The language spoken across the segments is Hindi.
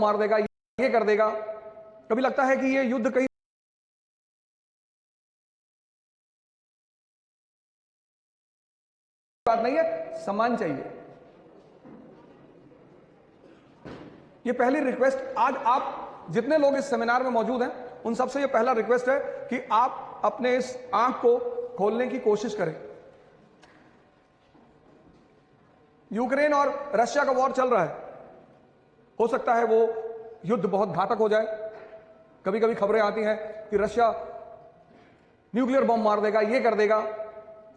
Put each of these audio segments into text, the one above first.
मार देगा, ये कर देगा। कभी लगता है कि ये युद्ध कहीं बात नहीं है, सम्मान चाहिए। ये पहली रिक्वेस्ट आज आप जितने लोग इस सेमिनार में मौजूद हैं उन सबसे ये पहला रिक्वेस्ट है कि आप अपने इस आंख को खोलने की कोशिश करें। यूक्रेन और रशिया का वॉर चल रहा है, हो सकता है वो युद्ध बहुत घातक हो जाए। कभी कभी खबरें आती हैं कि रशिया न्यूक्लियर बम मार देगा, ये कर देगा।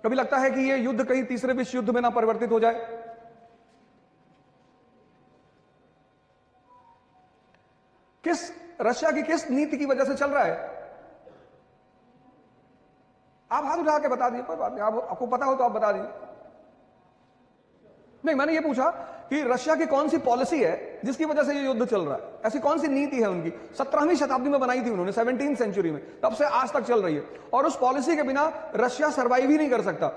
कभी लगता है कि ये युद्ध कहीं तीसरे विश्व युद्ध में ना परिवर्तित हो जाए। रशिया की किस नीति की वजह से चल रहा है? आप हाथ उठा के बता दिए, कोई बात नहीं, आपको पता हो तो आप बता दीजिए। नहीं, मैंने ये पूछा कि रशिया की कौन सी पॉलिसी है जिसकी वजह से ये युद्ध चल रहा है। ऐसी कौन सी नीति है उनकी? 17वीं शताब्दी में बनाई थी उन्होंने, 17वीं सेंचुरी में, तब से आज तक चल रही है। और उस पॉलिसी के बिना रशिया सर्वाइव ही नहीं कर सकता।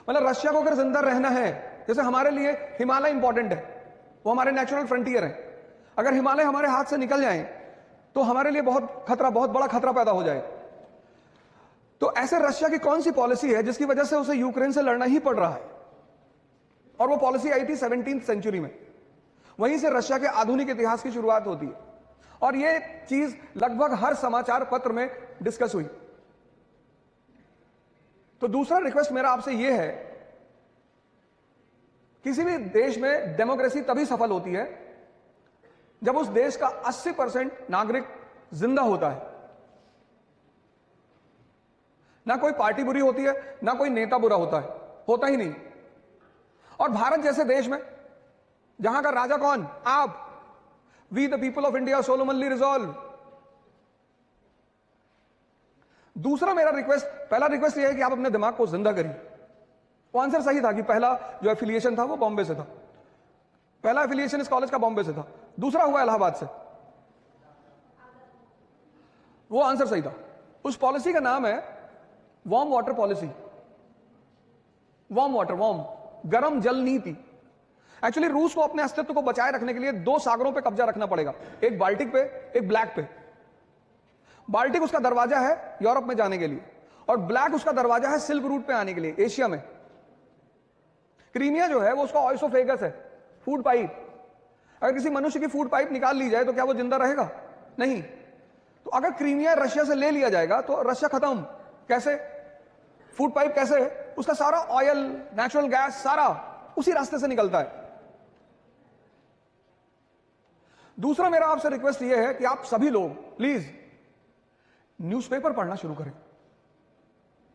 मतलब रशिया को अगर जिंदा रहना है, जैसे हमारे लिए हिमालय इंपॉर्टेंट है, वो हमारे नेचुरल फ्रंटियर है। अगर हिमालय हमारे हाथ से निकल जाए तो हमारे लिए बहुत बड़ा खतरा पैदा हो जाए। तो ऐसे रशिया की कौन सी पॉलिसी है जिसकी वजह से उसे यूक्रेन से लड़ना ही पड़ रहा है? और वो पॉलिसी आई थी 17वीं सेंचुरी में। वहीं से रशिया के आधुनिक इतिहास की शुरुआत होती है और ये चीज लगभग हर समाचार पत्र में डिस्कस हुई। तो दूसरा रिक्वेस्ट मेरा आपसे यह है, किसी भी देश में डेमोक्रेसी तभी सफल होती है जब उस देश का 80% नागरिक जिंदा होता है। ना कोई पार्टी बुरी होती है, ना कोई नेता बुरा होता है, होता ही नहीं। और भारत जैसे देश में जहां का राजा कौन? आप। We the people of India solemnly resolve. दूसरा मेरा रिक्वेस्ट, पहला रिक्वेस्ट यह है कि आप अपने दिमाग को जिंदा करिए। वो आंसर सही था कि पहला जो एफिलिएशन था वो बॉम्बे से था, पहला एफिलिएशन इस कॉलेज का बॉम्बे से था, दूसरा हुआ इलाहाबाद से। वो आंसर सही था। उस पॉलिसी का नाम है warm water policy. Warm water, warm, गर्म जल नीति। एक्चुअली रूस को अपने अस्तित्व को बचाए रखने के लिए दो सागरों पे कब्जा रखना पड़ेगा, एक बाल्टिक पे, एक ब्लैक पे। बाल्टिक उसका दरवाजा है यूरोप में जाने के लिए, और ब्लैक उसका दरवाजा है सिल्क रूट पे आने के लिए, एशिया में। क्रीमिया जो है वो उसका ऑइसोफेगस है, फूड पाइप। अगर किसी मनुष्य की फूड पाइप निकाल ली जाए तो क्या वो जिंदा रहेगा? नहीं। तो अगर क्रीमिया रशिया से ले लिया जाएगा तो रशिया खत्म। कैसे? फूड पाइप कैसे? उसका सारा ऑयल, नेचुरल गैस सारा उसी रास्ते से निकलता है। दूसरा मेरा आपसे रिक्वेस्ट यह है कि आप सभी लोग प्लीज न्यूज़पेपर पढ़ना शुरू करें।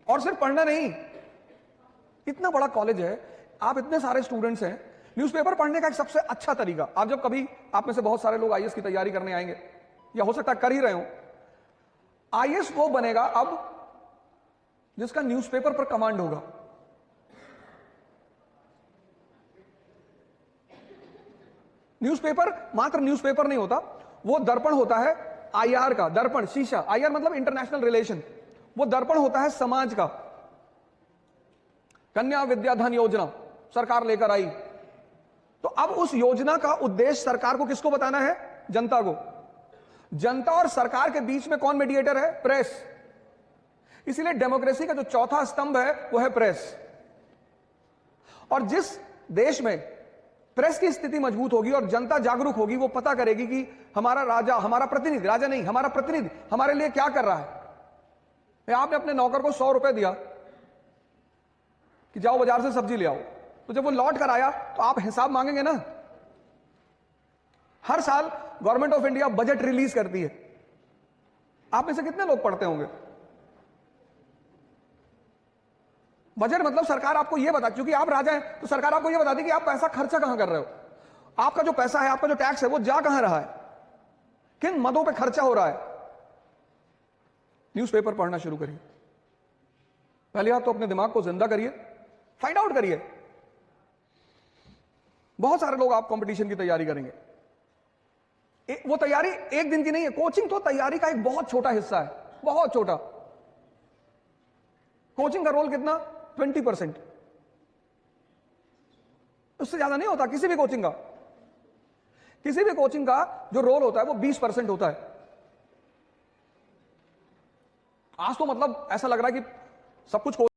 और सिर्फ पढ़ना नहीं, इतना बड़ा कॉलेज है, आप इतने सारे स्टूडेंट्स हैं, न्यूज़पेपर पढ़ने का एक सबसे अच्छा तरीका, आप जब कभी, आप में से बहुत सारे लोग आईएएस की तैयारी करने आएंगे या हो सकता है कर ही रहे हो। आईएएस वो बनेगा अब जिसका न्यूज़पेपर पर कमांड होगा। न्यूज़पेपर मात्र न्यूज़पेपर नहीं होता, वो दर्पण होता है आईआर का। दर्पण, शीशा, आईआर मतलब इंटरनेशनल रिलेशन। वो दर्पण होता है समाज का। कन्या विद्याधन योजना सरकार लेकर आई, तो अब उस योजना का उद्देश्य सरकार को किसको बताना है? जनता को। जनता और सरकार के बीच में कौन मीडिएटर है? प्रेस। इसीलिए डेमोक्रेसी का जो चौथा स्तंभ है वो है प्रेस। और जिस देश में प्रेस की स्थिति मजबूत होगी और जनता जागरूक होगी, वो पता करेगी कि हमारा राजा, हमारा प्रतिनिधि, राजा नहीं, हमारा प्रतिनिधि हमारे लिए क्या कर रहा है। आपने अपने नौकर को 100 रुपए दिया कि जाओ बाजार से सब्जी ले आओ, तो जब वो लौट कर आया तो आप हिसाब मांगेंगे ना। हर साल government of India budget release करती है, आप में से कितने लोग पढ़ते होंगे? बजट मतलब सरकार आपको यह बता, क्योंकि आप राजा हैं तो सरकार आपको यह बताती कि आप पैसा खर्चा कहां कर रहे हो, आपका जो पैसा है, आपका जो टैक्स है वो जा कहां रहा है, किन मदों पे खर्चा हो रहा है। न्यूज़पेपर पढ़ना शुरू करिए। पहले आप तो अपने दिमाग को जिंदा करिए, फाइंड आउट करिए। बहुत सारे लोग आप कंपटीशन की तैयारी करेंगे, वो तैयारी एक दिन की नहीं है। कोचिंग तो तैयारी का एक बहुत छोटा हिस्सा है, बहुत छोटा। कोचिंग का रोल कितना? 20%, उससे ज्यादा नहीं होता किसी भी कोचिंग का। किसी भी कोचिंग का जो रोल होता है वो 20% होता है। आज तो मतलब ऐसा लग रहा है कि सब कुछ